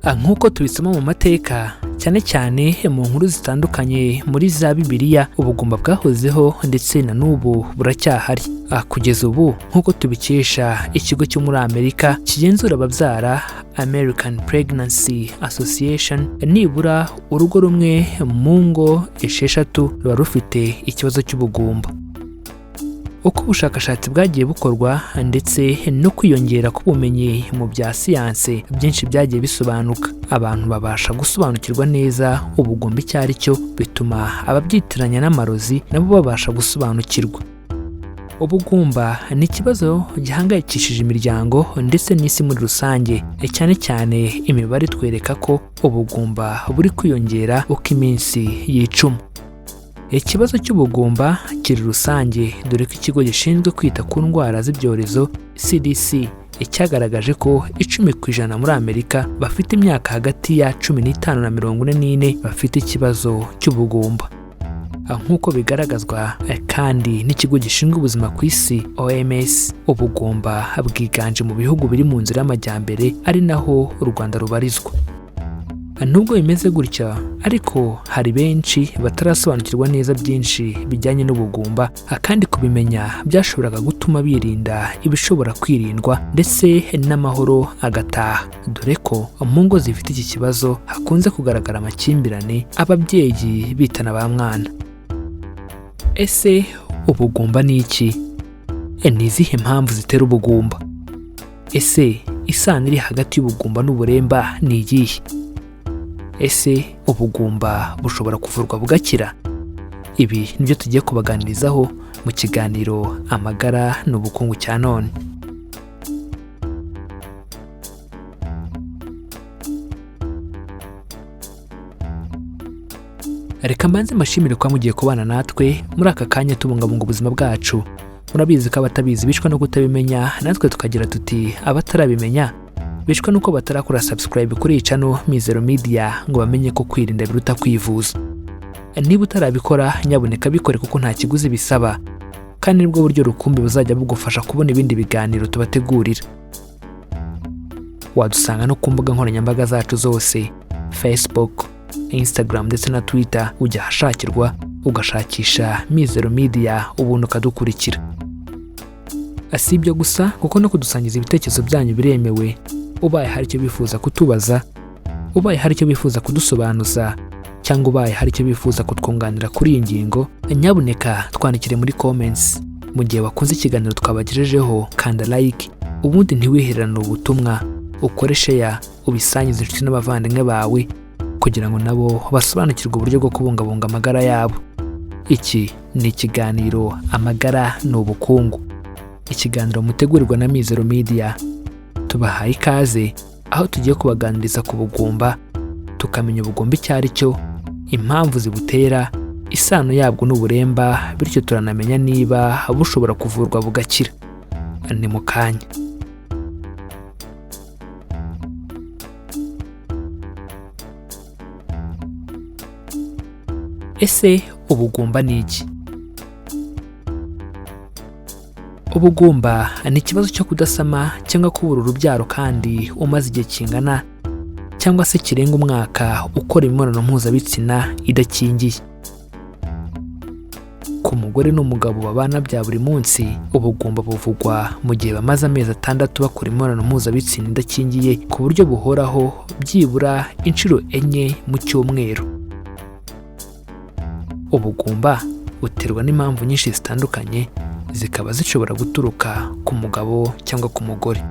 nk'uko tubisoma mu mateka cyane cyane mu nkuru zitandukanye muri za Bibiliya, ubugumba bwahozeho ndetse na n'ubu buracyahari. Kugeza ubu nk'uko tubikesha ikigo cyo muri Amerika kigenzura ababyara American Pregnancy Association, nibura urugo rumwe mu ngo 6 ruba rufite ikibazo cy'ubugumba. Uko ubushakashatsi bwagiye bukorwa ndetse no kwiyongera k'ubumenyi mu bya siyanse, byinshi byagiye bisobanuka, abantu babasha gusobanukirwa neza ubugumba icyo ari cyo, bituma ababyitiranya n'amarozi nabo babasha gusobanukirwa. Ubugumba ni ikibazo gihangayikishije imiryango ndetse n'isi muri rusange, cyane cyane imibare twereka ko ubugumba buri kwiyongera uko iminsi yicuma. Ikibazo cy'ubugumba kiri rusange, dore ko ikigo gishinzwe kwita ku ndwara z'ibyorezo CDC cyagaragaje ko 10% muri Amerika bafite imyaka hagati ya 15 na 44 bafite ikibazo cy'ubugumba. Nk'uko bigaragazwa kandi n'ikigo gishinzwe ubuzima ku isi OMS, ubugumba bwiganje mu bihugu biri mu nzira y'amajyambere, ari naho u Rwanda rubarizwa. Nubwo bimeze gutya ariko hari benshi batarasobanukirwa neza byinshi bijyanye n'ubugumba, kandi kubimenya byashoboraga gutuma birinda ibishobora kwirindwa ndetse n'amahoro agataha, dore ko mu ngo zifite iki kibazo hakunze kugaragara amakimbirane, ababyeyi bitana ba mwana. Ese ubugumba ni iki? Ni izihe mpamvu zitera ubugumba? Ese isano iri hagati y'ubugumba n'uburemba ni iyihe? Ese ubugumba bushobora kuvurwa bugakira? Ibi nibyo tugiye kubaganirizaho mu kiganiro amagara n'ubukungu cya none. Reka mbanze mashimire ko mugiye kubana natwe muri aka kanya tubungabunga ubuzima bwacu. Murabizi ko abatabizi bishwa no kutabimenya, natwe tukagira tuti abatarabimenya bishwa nuko batarakora subscribe kuri iyi channel Mizero Media ngo bamenye ko kwirinda biruta kwivuza. Niba utarabikora nyaboneka bikore kuko nta kiguzi bisaba, kandi nibwo buryo rukumbi buzajya bugufasha kubona ibindi biganiro tubategurira. Wadusanga no ku mbuga nkoranyambaga zacu zose, Facebook, Instagram ndetse na Twitter, ujya hashakirwa ugashakisha Mizero Media ubundi ukadukurikira. Asibyo gusa kuko no kudusangiza ibitekerezo byanyu biremewe. Ubaye hari icyo bifuza kutubaza, ubaye hari icyo bifuza kudusobanuza, cyangwa ubaye hari icyo bifuza kutwunganira kuri iyi ngingo, nyabuneka twandikire muri comments. Mu gihe wakunze ikiganiro twabagejejeho, kanda like, ubundi ntiwihererane ubutumwa, ukore share, ubisangize inshuti n'abavandimwe bawe kugira ngo nabo basobanukirwe uburyo bwo kubungabunga amagara yabo. Iki ni ikiganiro amagara n'ubukungu, ikiganiro mutegurirwa na Mizero Media. Tubahaye ikaze aho tugiye kubaganiriza ku bugumba, tukamenya ubugumba icyo ari cyo, impamvu zibutera, isano yabwo n'uburemba, bityo turanamenya niba bushobora kuvurwa bugakira. Ni mu kanya. Ese ubugumba ni iki? Ubugumba ni ikibazo cyo kudasama cyangwa kubura urubyaro kandi umaze igihe kingana cyangwa se kirenga umwaka ukora imibonano mpuzabitsina idakingiye. Ku mugore n'umugabo babana bya buri munsi, ubugumba buvugwa mu gihe bamaze amezi 6 bakora imibonano mpuzabitsina idakingiye ku buryo buhoraho, byibura inshuro 4 mu cyumweru. Ubugumba buterwa n'impamvu nyinshi zitandukanye, zikaba zishobora guturuka ku mugabo cyangwa ku mugore.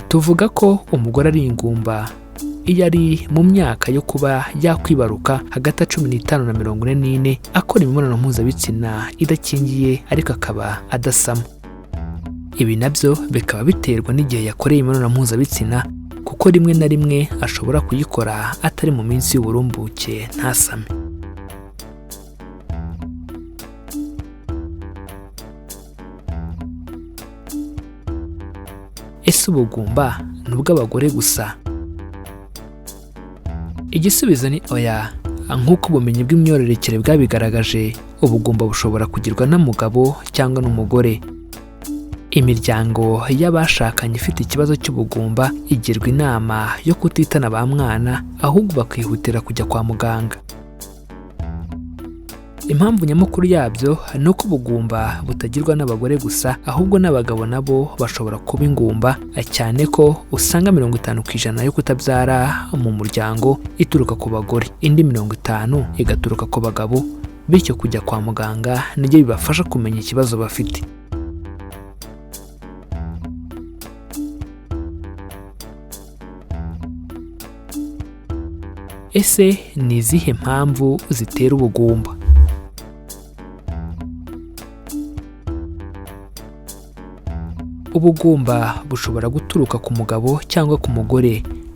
Tuvuga ko umugore ari ingumba iyo ari mu myaka yo kuba yakwibaruka hagati ya 15 na 44, akora imibonano mpuzabitsina idakingiye ariko akaba adasama. Ibi nabyo bikaba biterwa n'igihe yakoreye imibonano mpuzabitsina, kuko rimwe na rimwe ashobora kuyikora atari mu minsi y'uburumbuke ntasame. Ese ubugumba ni ubw'abagore gusa? Igisubizo ni oya. Nk'uko ubumenyi bw'imyororokere bwabigaragaje, ubugumba bushobora kugirwa n'umugabo cyangwa n'umugore. Imiryango y'abashakanye ifite ikibazo cy'ubugumba igirwa inama yo kutitana ba mwana ahubwo bakihutira kujya kwa muganga. Impamvu nyamukuru yabyo ni uko ubugumba butagirwa n'abagore gusa ahubwo n'abagabo nabo bashobora kuba ingumba, cyane ko usanga 50% yo kutabyara mu muryango ituruka ku bagore, indi 50 igaturuka ku bagabo, bityo kujya kwa muganga nibyo bibafasha kumenya ikibazo bafite. Ese ni izihe mpamvu zitera ubugumba? Ubugumba bushobora guturuka ku mugabo cyangwa ku mugore.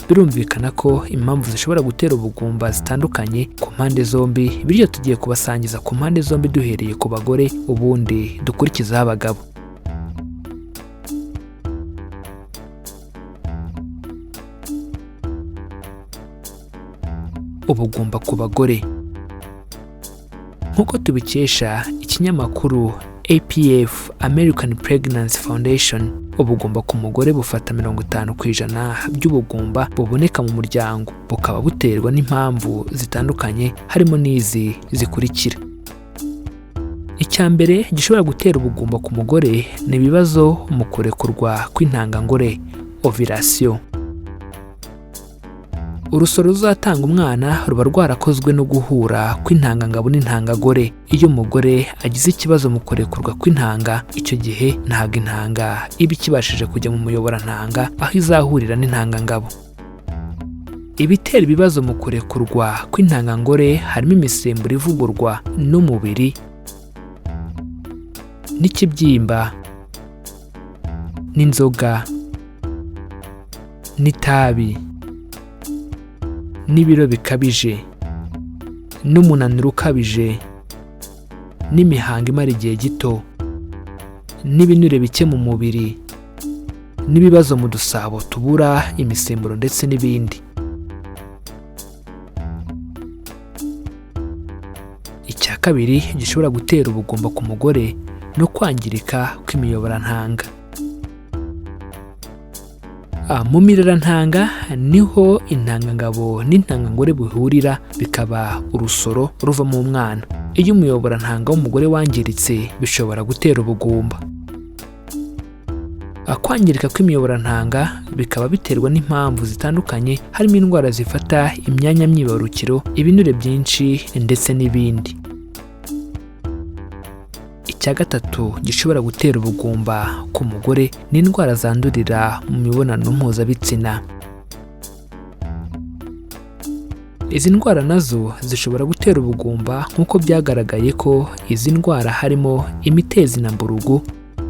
Birumvikana ko impamvu zishobora gutera ubugumba zitandukanye ku mpande zombi, bityo tugiye kubasangiza ku mpande zombi duhereye ku bagore ubundi dukurikizaho abagabo. Ubugumba ku bagore. Nk'uko tubikesha ikinyamakuru APF American Pregnancy Foundation, ubugumba ku mugore bufata 50% by'ubugumba buboneka mu muryango, bukaba buterwa n'impamvu zitandukanye harimo n'izi zikurikira. Icya mbere gishobora gutera ubugumba ku mugore ni ibibazo mu kurekurwa kw'intangangore, ovulation. Urusoro ruzatanga umwana ruba rwarakozwe no guhura kw'intangangabo n'intangagore. Iyo umugore agize ikibazo mu kurekurwa kw'intanga, icyo gihe ntabwo intanga iba ikibashije kujya mu muyoborantanga aho izahurira n'intangangabo. Ibitera ibibazo mu kurekurwa kw'intangangore harimo imisemburo ivugurwa n'umubiri, n'ikibyimba, n'inzoga, n'itabi, n'ibiro bikabije, n'umunaniro ukabije, n'imihango imara igihe gito, n'ibinure bike mu mubiri, n'ibibazo mu dusabo tubura imisemburo ndetse n'ibindi. Icya kabiri gishobora gutera ubugumba ku mugore no kwangirika kw'imiyoborantanga. Mu mirerantanga niho intangangabo n'intangangore buhurira bikaba urusoro ruvamo umwana. Iyo umuyoborantanga w'umugore wangiritse bishobora gutera ubugumba. Kwangirika kw'imiyoborantanga bikaba biterwa n'impamvu zitandukanye harimo indwara zifata imyanya myibarukiro, ibinure byinshi ndetse n'ibindi. Icya gatatu gishobora gutera ubugumba ku mugore ni indwara zandurira mu mibonano mpuzabitsina. Izi ndwara nazo zishobora gutera ubugumba nk'uko byagaragaye ko izi ndwara harimo imitezi na mburugu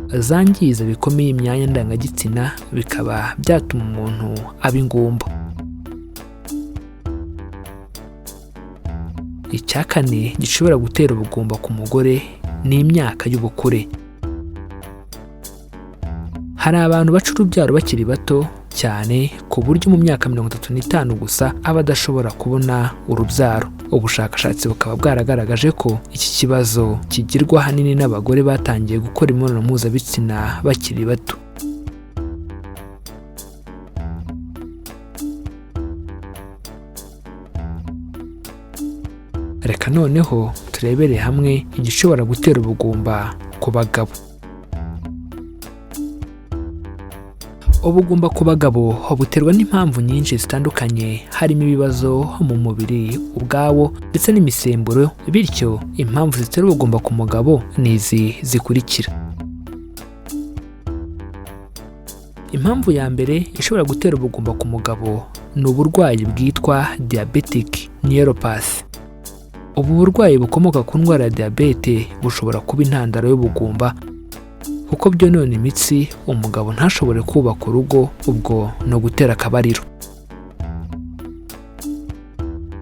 zangiza bikomeye imyanya ndangagitsina, bikaba byatuma umuntu aba ingumba. Icya kane gishobora gutera ubugumba ku mugore ni imyaka y'ubukure. Hari abantu baca urubyaro bakiri bato cyane ku buryo mu myaka 35 gusa aba adashobora kubona urubyaro. Ubushakashatsi bukaba bwaragaragaje ko iki kibazo kigirwa ahanini n'abagore batangiye gukora imibonano mpuzabitsina bakiri bato. Reka noneho turebere hamwe igishobora gutera ubugumba ku bagabo. Ubugumba ku bagabo buterwa n'impamvu nyinshi zitandukanye harimo ibibazo mu mubiri ubwawo ndetse n'imisemburo, bityo impamvu zitera ubugumba ku mugabo ni izi zikurikira. Impamvu ya mbere ishobora gutera ubugumba ku mugabo ni uburwayi bwitwa diabetic neuropathy. Ubu burwayi bukomoka ku ndwara ya diyabete bushobora kuba intandaro y'ubugumba kuko byonona imitsi, umugabo ntashobore kubaka urugo, ubwo no gutera akabariro.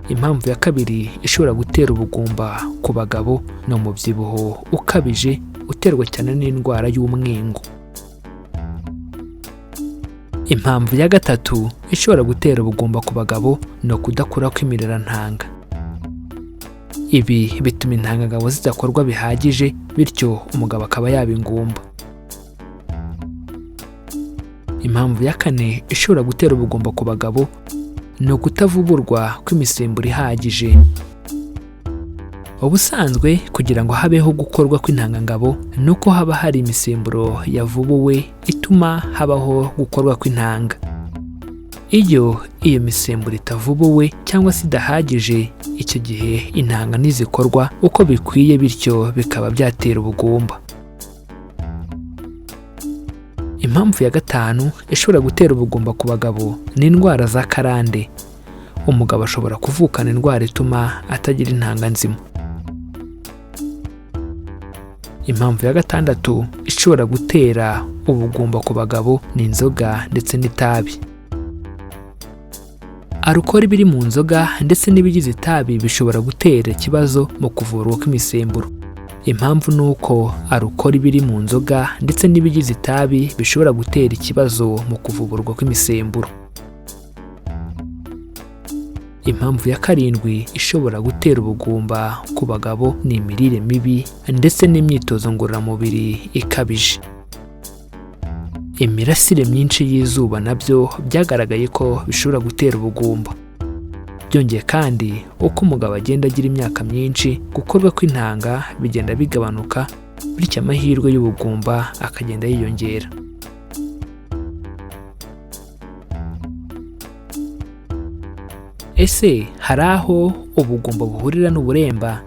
Impamvu ya kabiri ishobora gutera ubugumba ku bagabo ni umubyibuho ukabije uterwa cyane n'indwara y'umwingo. Impamvu ya gatatu ishobora gutera ubugumba ku bagabo ni ukudakura kw'imirerantanga. Ibi bituma intangangabo zidakorwa bihagije, bityo umugabo akaba yaba ingumba. Impamvu ya kane ishobora gutera ubugumba ku bagabo ni ukutavuburwa kw'imisemburo ihagije. Ubusanzwe kugira ngo habeho gukorwa kw'intangangabo nuko haba hari imisemburo yavubuwe ituma habaho gukorwa kw'intanga. Iyo misemburo itavubuwe cyangwa se idahagije, icyo gihe intanga ntizikorwa uko bikwiye, bityo bikaba byatera ubugumba. Impamvu ya gatanu ishobora gutera ubugumba ku bagabo ni indwara za karande. Umugabo ashobora kuvukana indwara ituma atagira intanga nzima. Impamvu ya gatandatu ishobora gutera ubugumba ku bagabo ni inzoga ndetse n'itabi. Alukoro biri mu nzoga ndetse n'ibigize itabi bishobora gutera ikibazo mu kuvurwa kw'imisemburo. Impamvu ni uko alukoro biri mu nzoga ndetse n'ibigize itabi bishobora gutera ikibazo mu kuvurwa kw'imisemburo. Impamvu ya karindwi ishobora gutera ubugumba ku bagabo ni imirire mibi ndetse n'imyitozo ngororamubiri ikabije. Imirasire myinshi y'izuba nabyo byagaragaye ko bishobora gutera ubugumba. Byongeye kandi uko umugabo agenda agira imyaka myinshi, gukorwa kw'intanga bigenda bigabanuka, bityo amahirwe y'ubugumba akagenda yiyongera. Ese hari aho ubugumba buhurira n'uburemba?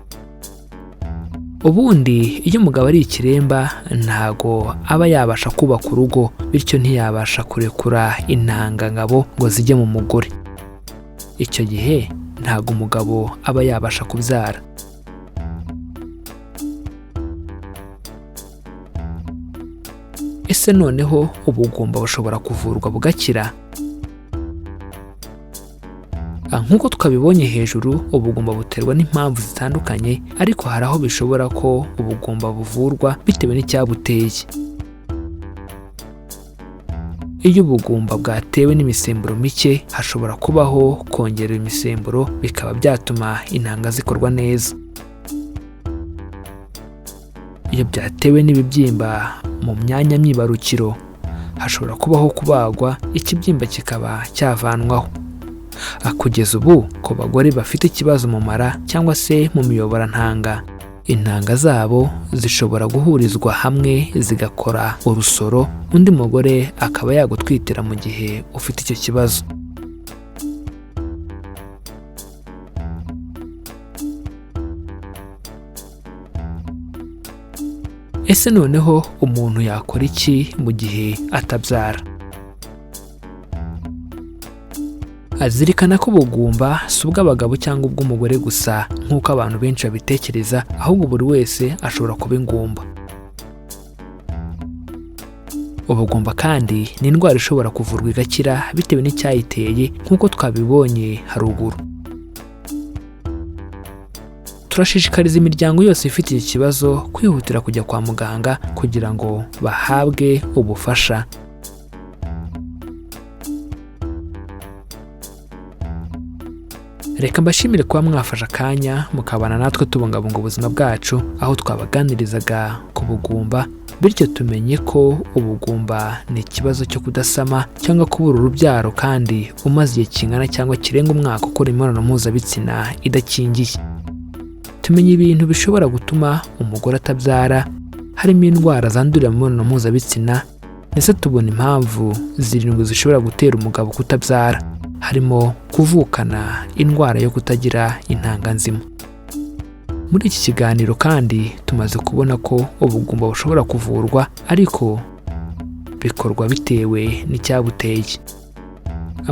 Ubundi iyo umugabo ari ikiremba ntago aba yabasha kubaka urugo, bityo ntiyabasha kurekura intangangabo ngo zijye mu mugore. Icyo gihe ntago umugabo aba yabasha kubyara. Ese noneho ubugumba bushobora kuvurwa bugakira? Nk'uko twabibonye hejuru, ubugumba buterwa n'impamvu zitandukanye, ariko hari aho bishobora ko ubugumba buvurwa bitewe n'icyabuteye. Iyo ubugumba bwatewe n'imisemburo mike, hashobora kubaho kongera imisemburo bikaba byatuma intanga zikorwa neza. Iyo byatewe n'ibibyimba mu myanya myibarukiro, hashobora kubaho kubagwa ikibyimba kikaba cyavanwaho. Kugeza ubu ku bagore bafite ikibazo mu mara cyangwa se mu miyoborantanga, intanga zabo zishobora guhurizwa hamwe zigakora urusoro, undi mugore akaba yagutwitira mu gihe ufite icyo kibazo. Ese noneho umuntu yakora iki mu gihe atabyara? Azirikana ko ubugumba si ubw'abagabo cyangwa ubw'umugore gusa nk'uko abantu benshi babitekereza, ahubwo buri wese ashobora kuba ingumba. Ubugumba kandi ni indwara ishobora kuvurwa igakira bitewe n'icyayiteye nk'uko twabibonye haruguru. Turashishikariza imiryango yose ifite iki kibazo kwihutira kujya kwa muganga kugira ngo bahabwe ubufasha. Reka mbashimire kuba mwafashe akanya mukabana natwe tubungabunga ubuzima bwacu, aho twabaganirizaga ku bugumba, bityo tumenye ko ubugumba ni ikibazo cyo kudasama cyangwa kubura urubyaro kandi umaze igihe kingana cyangwa kirenga umwaka ukora imibonano mpuzabitsina idakingiye. Tumenye ibintu bishobora gutuma umugore atabyara, harimo indwara zandurira mu mibonano mpuzabitsina, ndetse tubona impamvu zirindwi zishobora gutera umugabo kutabyara, harimo kuvukana indwara yo kutagira intanga nzima. Muri iki kiganiro kandi tumaze kubona ko ubugumba bushobora kuvurwa, ariko bikorwa bitewe n'icyabuteye.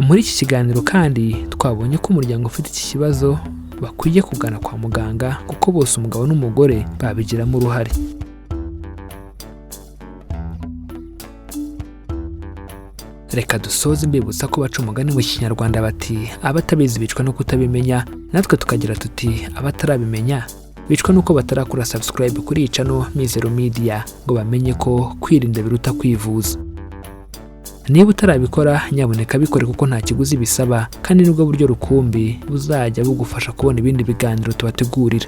Muri iki kiganiro kandi twabonye ko umuryango ufite iki kibazo bakwiye kugana kwa muganga, kuko bose umugabo n'umugore babigiramo uruhare. Reka dusoze mbibutsa ko baca umugani mu Kinyarwanda bati abatabizi bicwa no kutabimenya, natwe tukagira tuti abatarabimenya bicwa nuko batarakora subscribe kuri Isano Mizero Media ngo bamenye ko kwirinda biruta kwivuza. Niba utarabikora nyaboneka bikore, kuko nta kiguzi bisaba kandi nibwo buryo rukumbi buzajya bugufasha kubona ibindi biganiro tubategurira.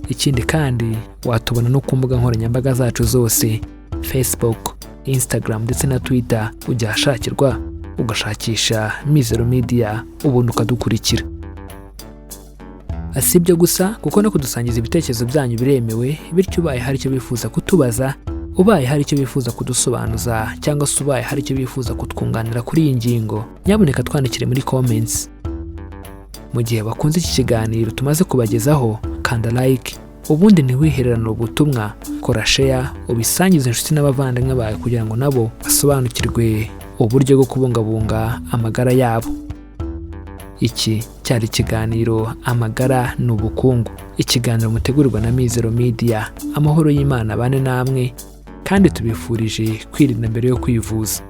Ikindi kandi watubona no ku mbuga nkoranyambaga zacu zose: Facebook, Instagram ndetse na Twitter, ujya ahashakirwa ugashakisha Mizero Media ubundi ukadukurikira. Si ibyo gusa kuko no kudusangiza ibitekerezo byanyu biremewe, bityo ubaye hari icyo bifuza kutubaza, ubaye hari icyo bifuza kudusobanuza, cyangwa se ubaye hari icyo bifuza kutwunganira kuri iyi ngingo, nyabuneka twandikire muri comments. Mu gihe bakunze iki kiganiro tumaze kubagezaho, kanda like, ubundi ntiwihererane ubutumwa, kora share, ubisangize inshuti n'abavandimwe bawe kugira ngo nabo basobanukirwe uburyo bwo kubungabunga amagara yabo. Iki cyari ikiganiro Amagara n'Ubukungu, ikiganiro mutegurirwa na Mizero Media. Amahoro y'Imana bane namwe, kandi tubifurije kwirinda mbere yo kwivuza.